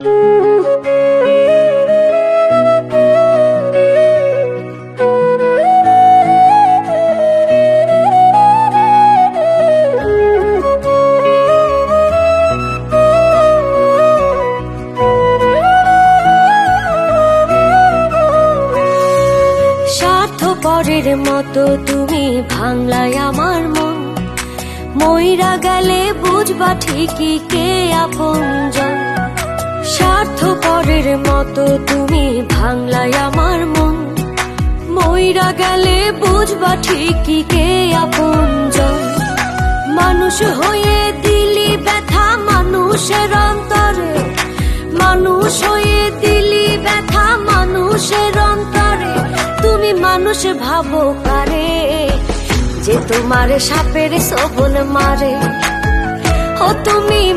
স্বার্থপরের মতো তুমি ভাঙলাই আমার মন, মইরা গেলে বুঝবা ঠিকই কে আপনজন। স্বার্থপরের মতো তুমি ভাঙলাই আমার মন, মইরা গেলে বুঝবা ঠিকই কে আপনজন। মানুষ হয়ে দিলি ব্যথা মানুষের অন্তরে, মানুষ হয়ে দিলি ব্যথা মানুষের অন্তরে। তুমি মানুষ ভাবো কারে, যে তোমার সাপের সবল মারে। ও তুমি